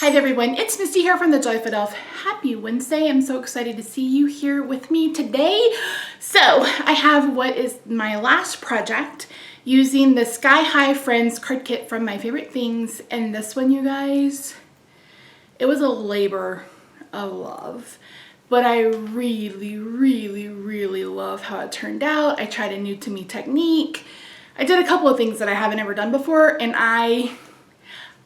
Hi everyone, it's Misty here from TheJollyFatElf. Happy Wednesday. I'm so excited to see you here with me today. So I have what is my last project using the Sky High Friends card kit from My Favorite Things. And this one, you guys, it was a labor of love. But I really love how it turned out. I tried a new to me technique. I did a couple of things that I haven't ever done before, and I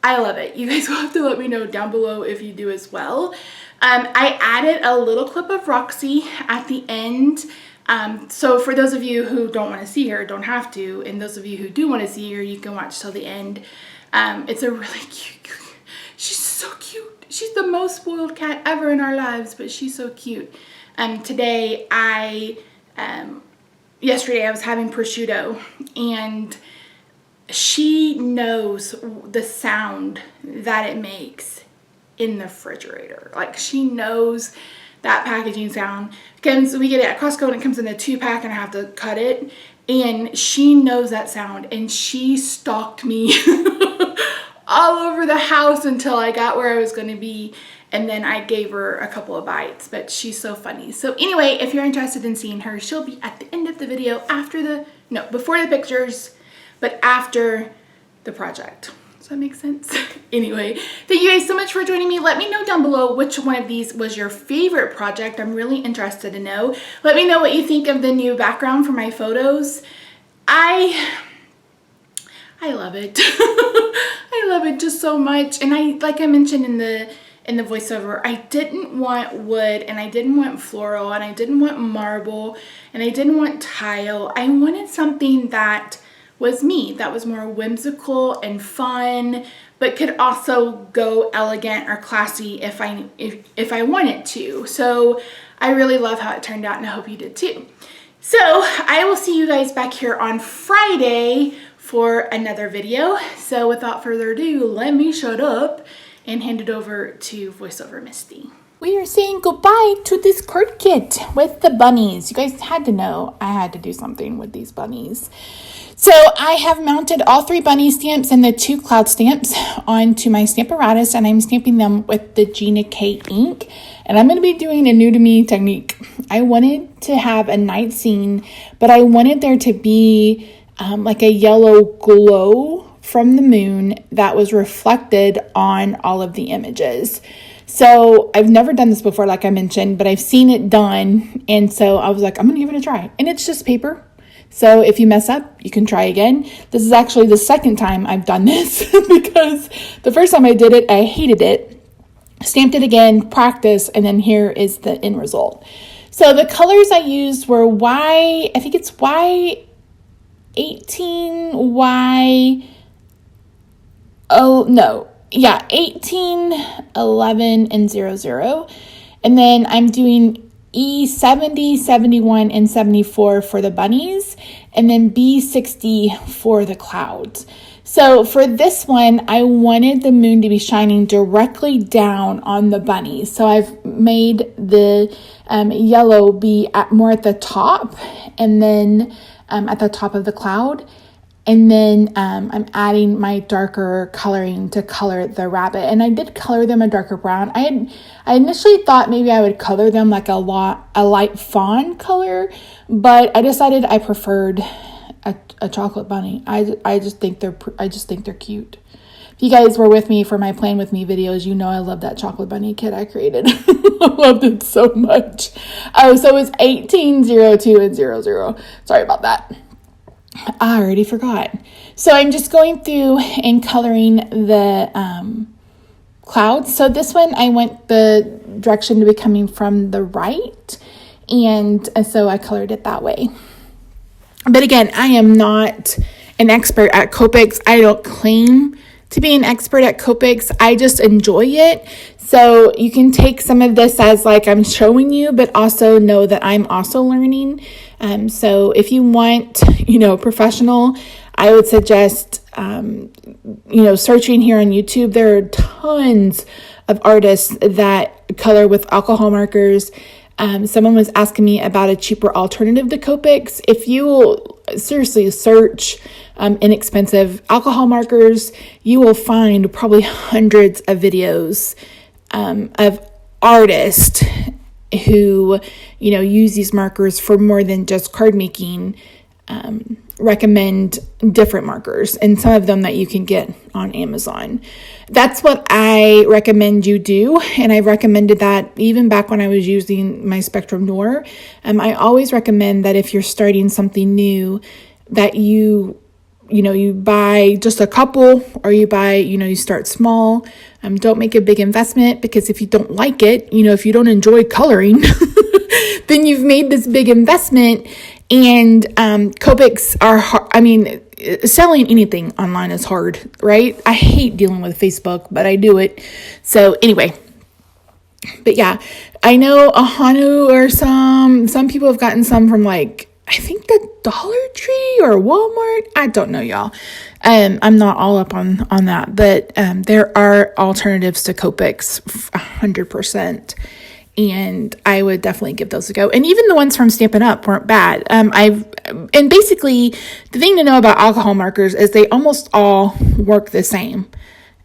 love it. You guys will have to let me know down below if you do as well. I added a little clip of Roxie at the end. So for those of you who don't want to see her, don't have to. And those of you who do want to see her, you can watch till the end. It's a really cute, she's so cute. She's the most spoiled cat ever in our lives, but she's so cute. Today, yesterday I was having prosciutto, and she knows the sound that it makes in the refrigerator. Like, she knows that packaging sound. Because we get it at Costco and it comes in a 2-pack and I have to cut it. And she knows that sound, and she stalked me all over the house until I got where I was going to be. And then I gave her a couple of bites, but she's so funny. So anyway, if you're interested in seeing her, she'll be at the end of the video before the pictures, but after the project. Does that make sense? Anyway, thank you guys so much for joining me. Let me know down below which one of these was your favorite project. I'm really interested to know. Let me know what you think of the new background for my photos. I love it. I love it just so much. And like I mentioned in the voiceover, I didn't want wood, and I didn't want floral, and I didn't want marble, and I didn't want tile. I wanted something that was me, that was more whimsical and fun, but could also go elegant or classy if I wanted to. So I really love how it turned out, and I hope you did too. So I will see you guys back here on Friday for another video. So without further ado, let me shut up and hand it over to voiceover Misty. We are saying goodbye to this card kit with the bunnies. You guys had to know I had to do something with these bunnies. So I have mounted all 3 bunny stamps and the 2 cloud stamps onto my stamp apparatus, and I'm stamping them with the Gina K ink. And I'm going to be doing a new to me technique. I wanted to have a night scene, but I wanted there to be like a yellow glow from the moon that was reflected on all of the images. So I've never done this before, like I mentioned, but I've seen it done. And so I was like, I'm going to give it a try. And it's just paper. So if you mess up, you can try again. This is actually the second time I've done this because the first time I did it, I hated it. Stamped it again, practice, and then here is the end result. So the colors I used were Y, I think it's Y18, Y18, 11, and 00. And then I'm doing E70, 71, and 74 for the bunnies, and then B60 for the clouds. So for this one, I wanted the moon to be shining directly down on the bunnies. So I've made the yellow be more at the top, and then at the top of the cloud. And then I'm adding my darker coloring to color the rabbit. And I did color them a darker brown. I initially thought maybe I would color them like a light fawn color, but I decided I preferred a chocolate bunny. I just think they're cute. If you guys were with me for my Plan With Me videos, you know I love that chocolate bunny kit I created. I loved it so much. Oh, so it's 18, 02, and 00. Sorry about that. I already forgot. So I'm just going through and coloring the clouds. So this one, I want the direction to be coming from the right. And so I colored it that way. But again, I am not an expert at Copics. I don't claim to be an expert at Copics. I just enjoy it. So you can take some of this as like I'm showing you, but also know that I'm also learning. So if you want, professional, I would suggest, searching here on YouTube. There are tons of artists that color with alcohol markers. Someone was asking me about a cheaper alternative to Copics. If you seriously search inexpensive alcohol markers, you will find probably hundreds of videos of artists who, use these markers for more than just card making, recommend different markers, and some of them that you can get on Amazon. That's what I recommend you do, and I've recommended that even back when I was using my Spectrum Noir. I always recommend that if you're starting something new, that you buy just a couple, or you start small. Don't make a big investment, because if you don't like it, if you don't enjoy coloring, then you've made this big investment. And Copics are hard. Selling anything online is hard, right? I hate dealing with Facebook, but I do it. So anyway, but yeah, I know Ahanu or some people have gotten some from I think the Dollar Tree or Walmart. I don't know, y'all. I'm not all up on that, but there are alternatives to Copics 100%. And I would definitely give those a go. And even the ones from Stampin' Up! Weren't bad. And basically the thing to know about alcohol markers is they almost all work the same.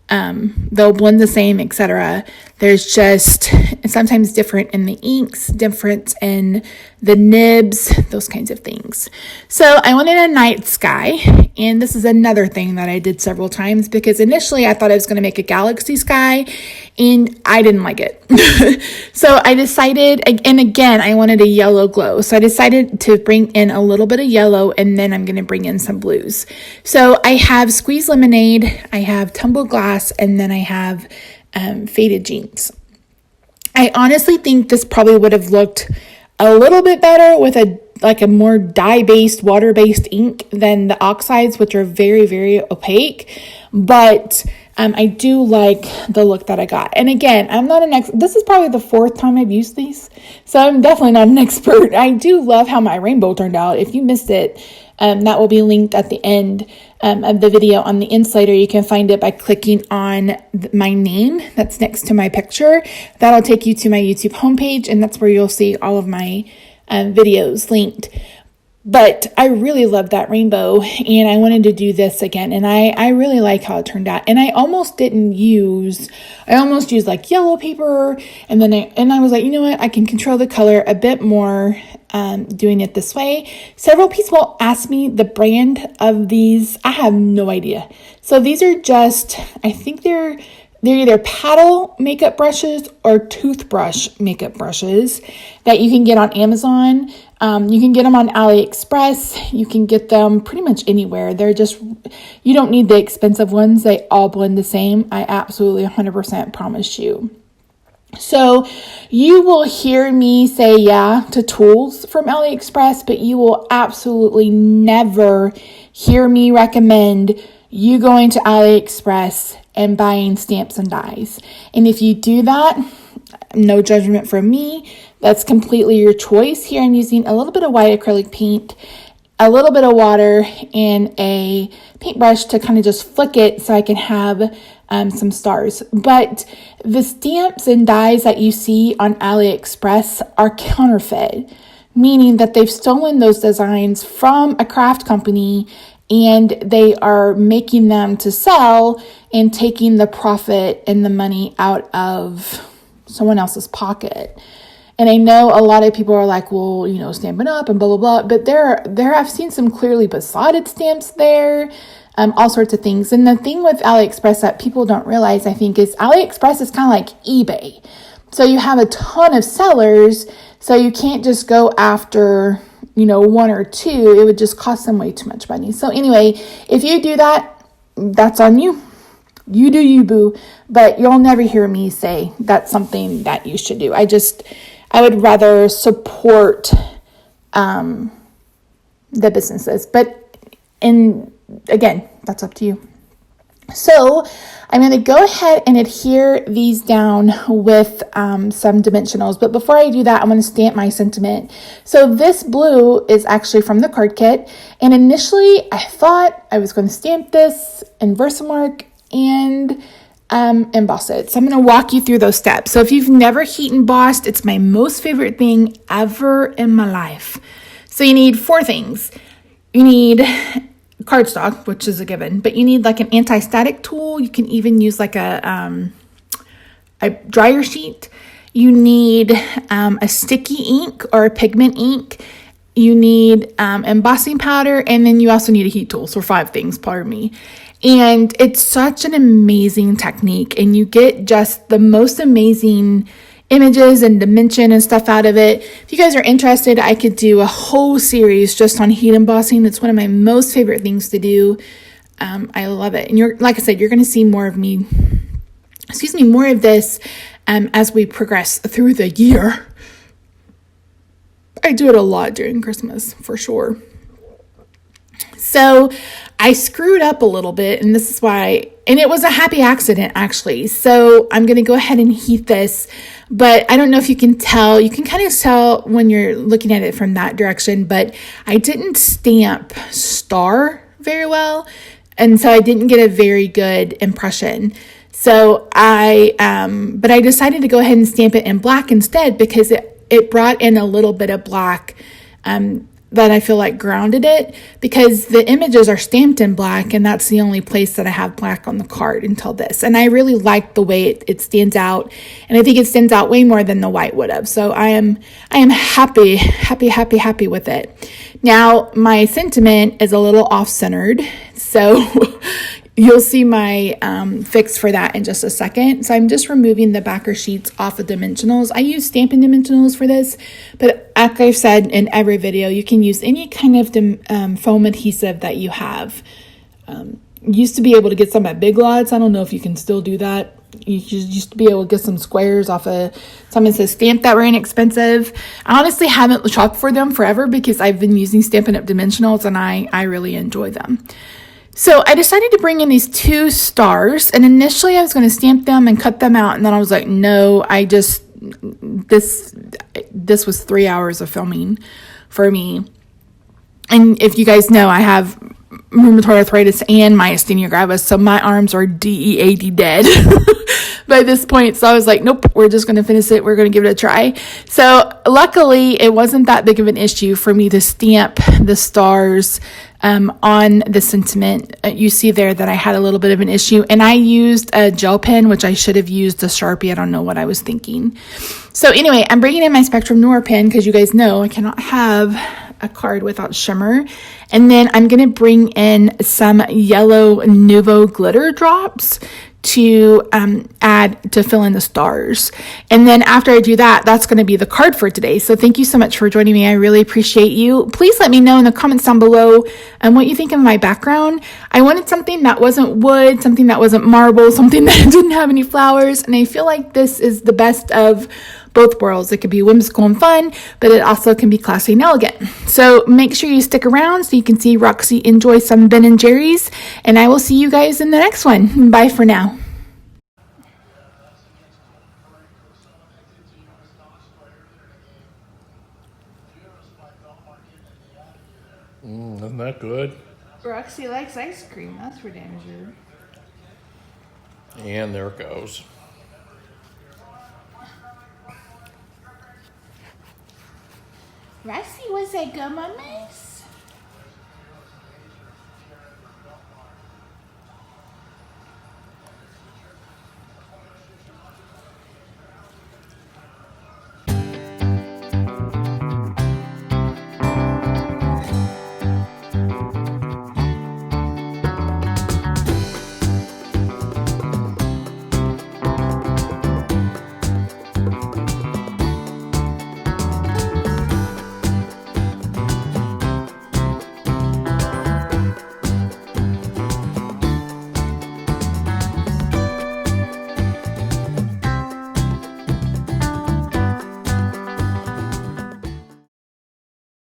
They'll blend the same, etc. There's just sometimes different in the inks, different in the nibs, those kinds of things. So I wanted a night sky, and this is another thing that I did several times, because initially I thought I was going to make a galaxy sky, and I didn't like it. So I decided, and again, I wanted a yellow glow. So I decided to bring in a little bit of yellow, and then I'm going to bring in some blues. So I have squeezed lemonade, I have tumbled glass, and then I have faded jeans. I honestly think this probably would have looked a little bit better with a more dye-based, water-based ink than the oxides, which are very, very opaque. But I do like the look that I got. And again, I'm not this is probably the 4th time I've used these, so I'm definitely not an expert. I do love how my rainbow turned out. If you missed it, that will be linked at the end of the video on the inside, or you can find it by clicking on my name that's next to my picture. That'll take you to my YouTube homepage, and that's where you'll see all of my videos linked. But I really love that rainbow, and I wanted to do this again, and I really like how it turned out. And I almost used like yellow paper, and then I was like, you know what, I can control the color a bit more doing it this way. Several people asked me the brand of these. I have no idea. So these are just, I think they're either paddle makeup brushes or toothbrush makeup brushes that you can get on Amazon. You can get them on AliExpress. You can get them pretty much anywhere. You don't need the expensive ones. They all blend the same. I absolutely 100% promise you. So you will hear me say yeah to tools from AliExpress, but you will absolutely never hear me recommend you going to AliExpress and buying stamps and dies. And if you do that, no judgment from me. That's completely your choice. Here I'm using a little bit of white acrylic paint, a little bit of water, and a paintbrush to kind of just flick it so I can have some stars. But the stamps and dies that you see on AliExpress are counterfeit, meaning that they've stolen those designs from a craft company and they are making them to sell and taking the profit and the money out of someone else's pocket. And I know a lot of people are like, well, Stampin' Up! And blah, blah, blah. But there I've seen some clearly besotted stamps there, all sorts of things. And the thing with AliExpress that people don't realize, I think, is AliExpress is kind of like eBay. So you have a ton of sellers, so you can't just go after, one or two. It would just cost them way too much money. So anyway, if you do that, that's on you. You do you, boo. But you'll never hear me say that's something that you should do. I would rather support the businesses. But again, that's up to you. So I'm going to go ahead and adhere these down with some dimensionals. But before I do that, I'm going to stamp my sentiment. So this blue is actually from the card kit. And initially, I thought I was going to stamp this in Versamark and emboss it. So I'm going to walk you through those steps. So if you've never heat embossed, it's my most favorite thing ever in my life. So you need 4 things. you need cardstock, which is a given, but you need like an anti-static tool. You can even use like a dryer sheet. You need a sticky ink or a pigment ink. You need embossing powder, and then you also need a heat tool. So 5 things, pardon me. And it's such an amazing technique, and you get just the most amazing images and dimension and stuff out of it. If you guys are interested, I could do a whole series just on heat embossing. It's one of my most favorite things to do. I love it. And like I said, you're going to see more of me, more of this as we progress through the year. I do it a lot during Christmas, for sure. So I screwed up a little bit, and this is why, and it was a happy accident actually. So I'm going to go ahead and heat this, but I don't know if you can tell. You can kind of tell when you're looking at it from that direction, but I didn't stamp star very well, and so I didn't get a very good impression. So but I decided to go ahead and stamp it in black instead, because it brought in a little bit of black that I feel like grounded it, because the images are stamped in black, and that's the only place that I have black on the card until this. And I really like the way it stands out, and I think it stands out way more than the white would have. So I am happy with it. Now my sentiment is a little off-centered, so you'll see my fix for that in just a second. So I'm just removing the backer sheets off of dimensionals. I use Stampin' Dimensionals for this, but like I've said in every video, you can use any kind of foam adhesive that you have. Used to be able to get some at Big Lots. I don't know if you can still do that. You used to be able to get some squares off of, someone says stamp that were inexpensive. I honestly haven't shopped for them forever because I've been using Stampin' Up! Dimensionals, and I really enjoy them. So I decided to bring in these 2 stars, and initially I was going to stamp them and cut them out, and then I was like, no, this was 3 hours of filming for me. And if you guys know, I have rheumatoid arthritis and myasthenia gravis, so my arms are DEAD dead by this point. So I was like, nope, we're just going to finish it. We're going to give it a try. So luckily, it wasn't that big of an issue for me to stamp the stars on the sentiment. You see there that I had a little bit of an issue, and I used a gel pen, which I should have used a Sharpie. I don't know what I was thinking. So anyway, I'm bringing in my Spectrum Noir pen, because you guys know I cannot have a card without shimmer. And then I'm going to bring in some yellow Nuvo glitter drops to add to fill in the stars. And then after I do that, that's going to be the card for today. So thank you so much for joining me. I really appreciate you. Please let me know in the comments down below what you think of my background. I wanted something that wasn't wood, something that wasn't marble, something that didn't have any flowers. And I feel like this is the best of both worlds. It could be whimsical and fun, but it also can be classy and elegant. So make sure you stick around so you can see Roxie enjoy some Ben & Jerry's, and I will see you guys in the next one. Bye for now. Isn't that good? Roxie likes ice cream, that's for damn sure. And there it goes. Roxie, was that good, Mummies?